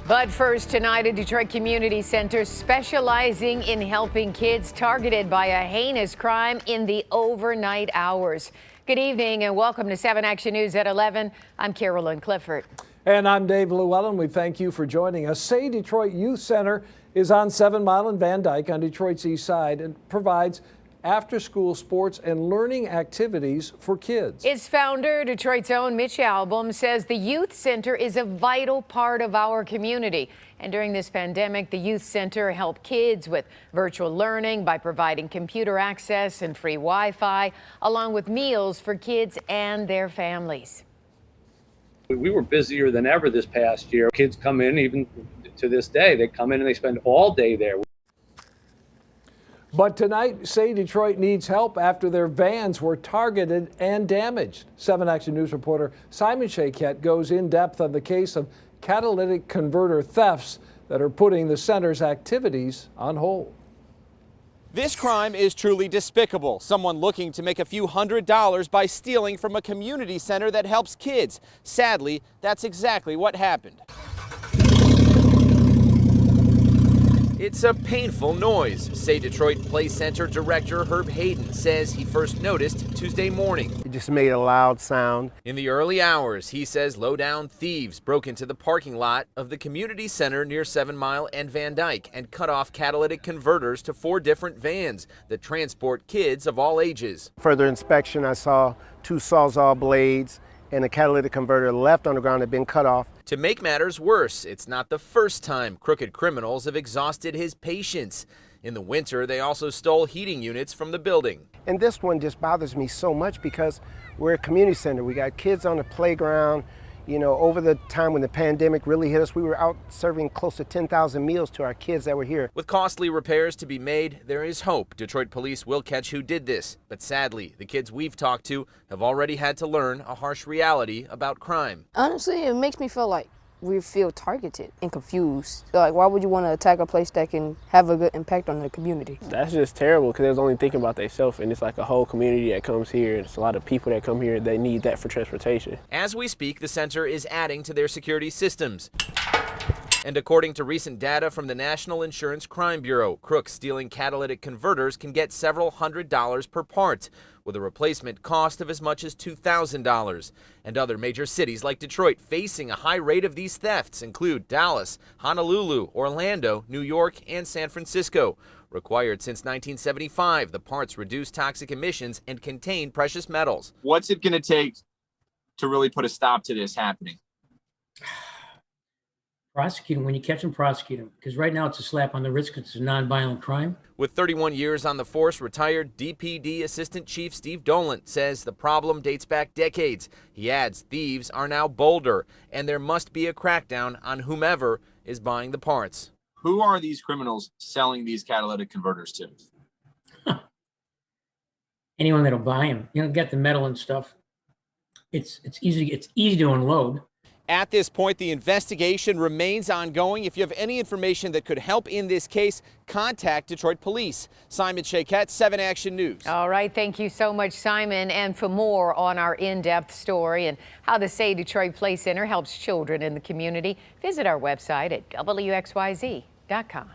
But first tonight, a Detroit community center specializing in helping kids targeted by a heinous crime in the overnight hours. Good evening and welcome to 7 Action News at 11. I'm Carolyn Clifford. And I'm Dave LEWALLEN. We thank you for joining us. Say Detroit Youth Center is on 7 Mile and Van Dyke on Detroit's east side and provides after-school sports and learning activities for kids. Its founder, Detroit's own Mitch Albom, says the youth center is a vital part of our community. And during this pandemic, the youth center helped kids with virtual learning by providing computer access and free Wi-Fi, along with meals for kids and their families. We were busier than ever this past year. Kids come in, even to this day, they come in and they spend all day there. But tonight, Say Detroit needs help after their vans were targeted and damaged. 7 Action News reporter Simon Shakett goes in depth on the case of catalytic converter thefts that are putting the center's activities on hold. This crime is truly despicable. Someone looking to make a few $100s by stealing from a community center that helps kids. Sadly, that's exactly what happened. It's a painful noise. Say Detroit Play Center director Herb Hayden says he first noticed Tuesday morning. It just made a loud sound. In the early hours, he says low-down thieves broke into the parking lot of the community center near 7 Mile and Van Dyke and cut off catalytic converters to 4 different vans that transport kids of all ages. Further inspection, I saw 2 Sawzall blades and a catalytic converter left on the ground had been cut off. To make matters worse, it's not the first time crooked criminals have exhausted his patience. In the winter, they also stole heating units from the building. And this one just bothers me so much because we're a community center. We got kids on the playground. You know, over the time when the pandemic really hit us, we were out serving close to 10,000 meals to our kids that were here. With costly repairs to be made, there is hope Detroit police will catch who did this. But sadly, the kids we've talked to have already had to learn a harsh reality about crime. Honestly, it makes me feel like we feel targeted and confused. So, like, why would you want to attack a place that can have a good impact on the community? That's just terrible because they're only thinking about themselves, and it's like a whole community that comes here. It's a lot of people that come here. They need that for transportation. As we speak, the center is adding to their security systems. And according to recent data from the National Insurance Crime Bureau, crooks stealing catalytic converters can get several $100s per part, with a replacement cost of as much as $2,000. And other major cities like Detroit facing a high rate of these thefts include Dallas, Honolulu, Orlando, New York, and San Francisco. Required since 1975, the parts reduce toxic emissions and contain precious metals. What's it going to take to really put a stop to this happening? Prosecute them. When you catch them, prosecute them. Because right now it's a slap on the wrist because it's a nonviolent crime. With 31 years on the force, retired DPD Assistant Chief Steve Dolan says the problem dates back decades. He adds thieves are now bolder, and there must be a crackdown on whomever is buying the parts. Who are these criminals selling these catalytic converters to? Anyone that'll buy them. You know, get the metal and stuff. It's easy to unload. At this point, the investigation remains ongoing. If you have any information that could help in this case, contact Detroit Police. Simon Shakett, 7 Action News. All right, thank you so much, Simon. And for more on our in-depth story and how the Say Detroit Play Center helps children in the community, visit our website at WXYZ.com.